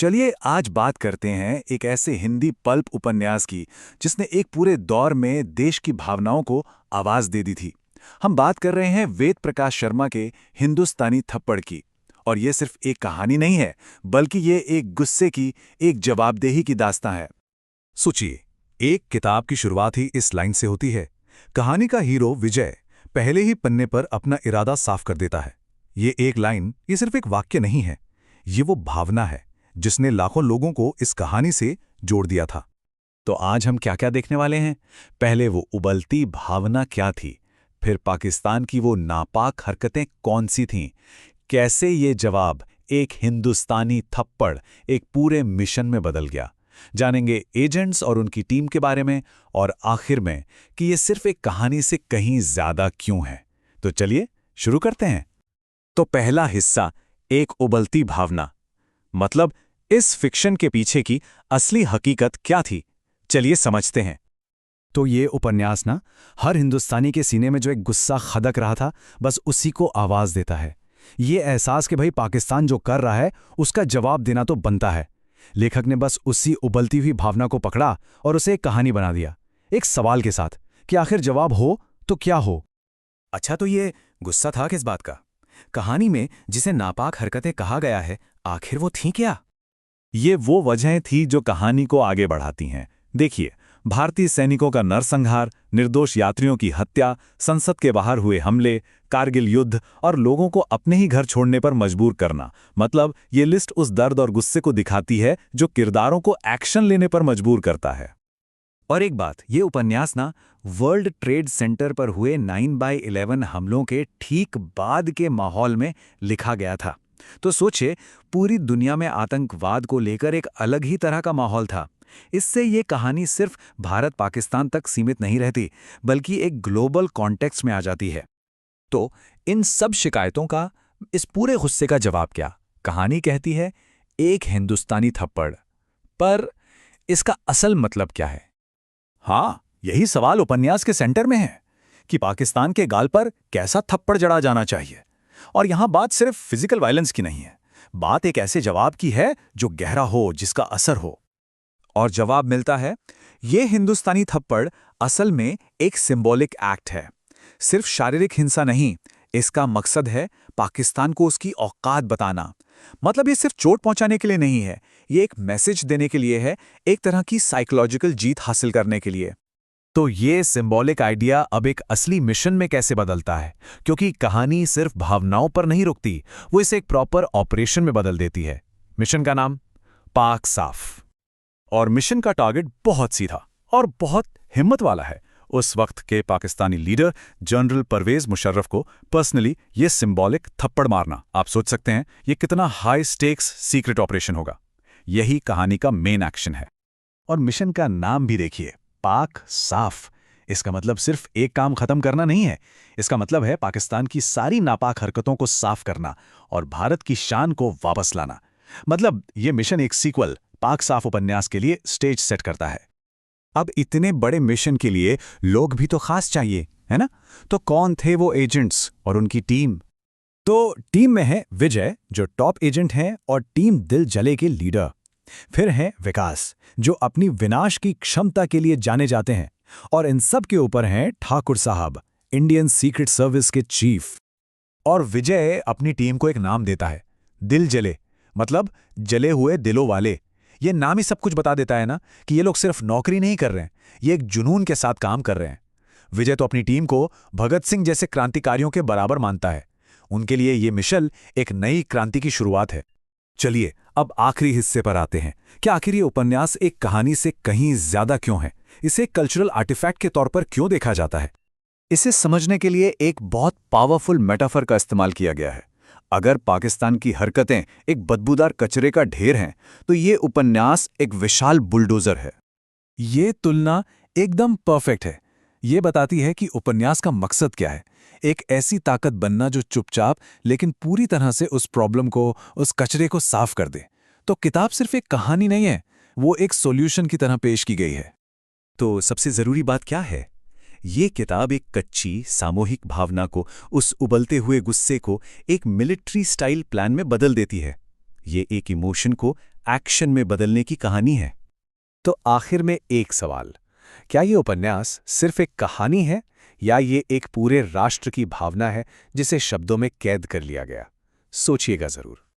चलिए आज बात करते हैं एक ऐसे हिंदी पल्प उपन्यास की जिसने एक पूरे दौर में देश की भावनाओं को आवाज दे दी थी। हम बात कर रहे हैं वेद प्रकाश शर्मा के हिंदुस्तानी थप्पड़ की। और ये सिर्फ एक कहानी नहीं है, बल्कि ये एक गुस्से की, एक जवाबदेही की दास्तां है। सोचिए, एक किताब की शुरुआत ही इस लाइन से होती है। कहानी का हीरो विजय पहले ही पन्ने पर अपना इरादा साफ कर देता है। ये एक लाइन, ये सिर्फ एक वाक्य नहीं है, ये वो भावना है जिसने लाखों लोगों को इस कहानी से जोड़ दिया था। तो आज हम क्या क्या देखने वाले हैं? पहले वो उबलती भावना क्या थी, फिर पाकिस्तान की वो नापाक हरकतें कौन सी थीं, कैसे ये जवाब एक हिंदुस्तानी थप्पड़ एक पूरे मिशन में बदल गया। जानेंगे एजेंट्स और उनकी टीम के बारे में, और आखिर में कि ये सिर्फ एक कहानी से कहीं ज्यादा क्यों है। तो चलिए शुरू करते हैं। तो पहला हिस्सा, एक उबलती भावना, मतलब इस फिक्शन के पीछे की असली हकीकत क्या थी, चलिए समझते हैं। तो ये उपन्यास ना, हर हिंदुस्तानी के सीने में जो एक गुस्सा खदक रहा था, बस उसी को आवाज देता है। ये एहसास कि भाई पाकिस्तान जो कर रहा है उसका जवाब देना तो बनता है। लेखक ने बस उसी उबलती हुई भावना को पकड़ा और उसे एक कहानी बना दिया, एक सवाल के साथ कि आखिर जवाब हो तो क्या हो। अच्छा, तो ये गुस्सा था किस बात का? कहानी में जिसे नापाक हरकतें कहा गया है, आखिर वो थीं क्या? ये वो वजहें थी जो कहानी को आगे बढ़ाती हैं। देखिए, भारतीय सैनिकों का नरसंहार, निर्दोष यात्रियों की हत्या, संसद के बाहर हुए हमले, कारगिल युद्ध और लोगों को अपने ही घर छोड़ने पर मजबूर करना, मतलब ये लिस्ट उस दर्द और गुस्से को दिखाती है जो किरदारों को एक्शन लेने पर मजबूर करता है। और एक बात, ये उपन्यास ना वर्ल्ड ट्रेड सेंटर पर हुए 9/11 हमलों के ठीक बाद के माहौल में लिखा गया था। तो सोचिए, पूरी दुनिया में आतंकवाद को लेकर एक अलग ही तरह का माहौल था। इससे ये कहानी सिर्फ भारत पाकिस्तान तक सीमित नहीं रहती, बल्कि एक ग्लोबल कॉन्टेक्स्ट में आ जाती है। तो इन सब शिकायतों का, इस पूरे गुस्से का जवाब क्या? कहानी कहती है एक हिंदुस्तानी थप्पड़। पर इसका असल मतलब क्या है? हाँ, यही सवाल उपन्यास के सेंटर में है कि पाकिस्तान के गाल पर कैसा थप्पड़ जड़ा जाना चाहिए। और यहां बात सिर्फ फिजिकल वायलेंस की नहीं है, बात एक ऐसे जवाब की है जो गहरा हो, जिसका असर हो। और जवाब मिलता है। ये हिंदुस्तानी थप्पड़ असल में एक सिंबॉलिक एक्ट है, सिर्फ शारीरिक हिंसा नहीं। इसका मकसद है पाकिस्तान को उसकी औकात बताना। मतलब ये सिर्फ चोट पहुंचाने के लिए नहीं है, ये एक मैसेज देने के लिए है, एक तरह की साइकोलॉजिकल जीत हासिल करने के लिए। तो ये सिंबॉलिक आइडिया अब एक असली मिशन में कैसे बदलता है? क्योंकि कहानी सिर्फ भावनाओं पर नहीं रुकती, वो इसे एक प्रॉपर ऑपरेशन में बदल देती है। मिशन का नाम पाक साफ। और मिशन का टारगेट बहुत सीधा और बहुत हिम्मत वाला है। उस वक्त के पाकिस्तानी लीडर जनरल परवेज मुशर्रफ को पर्सनली ये सिंबॉलिक थप्पड़ मारना। आप सोच सकते हैं ये कितना हाई स्टेक्स सीक्रेट ऑपरेशन होगा। यही कहानी का मेन एक्शन है। और मिशन का नाम भी देखिए, पाक साफ। इसका मतलब सिर्फ एक काम खत्म करना नहीं है, इसका मतलब है पाकिस्तान की सारी नापाक हरकतों को साफ करना और भारत की शान को वापस लाना। मतलब ये मिशन एक सीक्वल पाक साफ उपन्यास के लिए स्टेज सेट करता है। अब इतने बड़े मिशन के लिए लोग भी तो खास चाहिए, है ना? तो कौन थे वो एजेंट्स और उनकी टीम? तो टीम में है विजय, जो टॉप एजेंट हैं और टीम दिल जले के लीडर। फिर है विकास, जो अपनी विनाश की क्षमता के लिए जाने जाते हैं। और इन सब के ऊपर हैं ठाकुर साहब, इंडियन सीक्रेट सर्विस के चीफ। और विजय अपनी टीम को एक नाम देता है, दिल जले, मतलब जले हुए दिलों वाले। ये नाम ही सब कुछ बता देता है ना, कि ये लोग सिर्फ नौकरी नहीं कर रहे हैं, ये एक जुनून के साथ काम कर रहे हैं। विजय तो अपनी टीम को भगत सिंह जैसे क्रांतिकारियों के बराबर मानता है। उनके लिए ये मिशन एक नई क्रांति की शुरुआत है। चलिए अब आखिरी हिस्से पर आते हैं। क्या आखिर ये उपन्यास एक कहानी से कहीं ज्यादा क्यों है? इसे कल्चरल आर्टिफैक्ट के तौर पर क्यों देखा जाता है? इसे समझने के लिए एक बहुत पावरफुल मेटाफर का इस्तेमाल किया गया है। अगर पाकिस्तान की हरकतें एक बदबूदार कचरे का ढेर हैं, तो ये उपन्यास एक विशाल बुलडोजर है। ये तुलना एकदम परफेक्ट है। ये बताती है कि उपन्यास का मकसद क्या है, एक ऐसी ताकत बनना जो चुपचाप लेकिन पूरी तरह से उस प्रॉब्लम को, उस कचरे को साफ कर दे। तो किताब सिर्फ एक कहानी नहीं है, वो एक सॉल्यूशन की तरह पेश की गई है। तो सबसे जरूरी बात क्या है? ये किताब एक कच्ची सामूहिक भावना को, उस उबलते हुए गुस्से को एक मिलिट्री स्टाइल प्लान में बदल देती है। ये एक इमोशन को एक्शन में बदलने की कहानी है। तो आखिर में एक सवाल, क्या ये उपन्यास सिर्फ एक कहानी है या ये एक पूरे राष्ट्र की भावना है जिसे शब्दों में कैद कर लिया गया? सोचिएगा जरूर।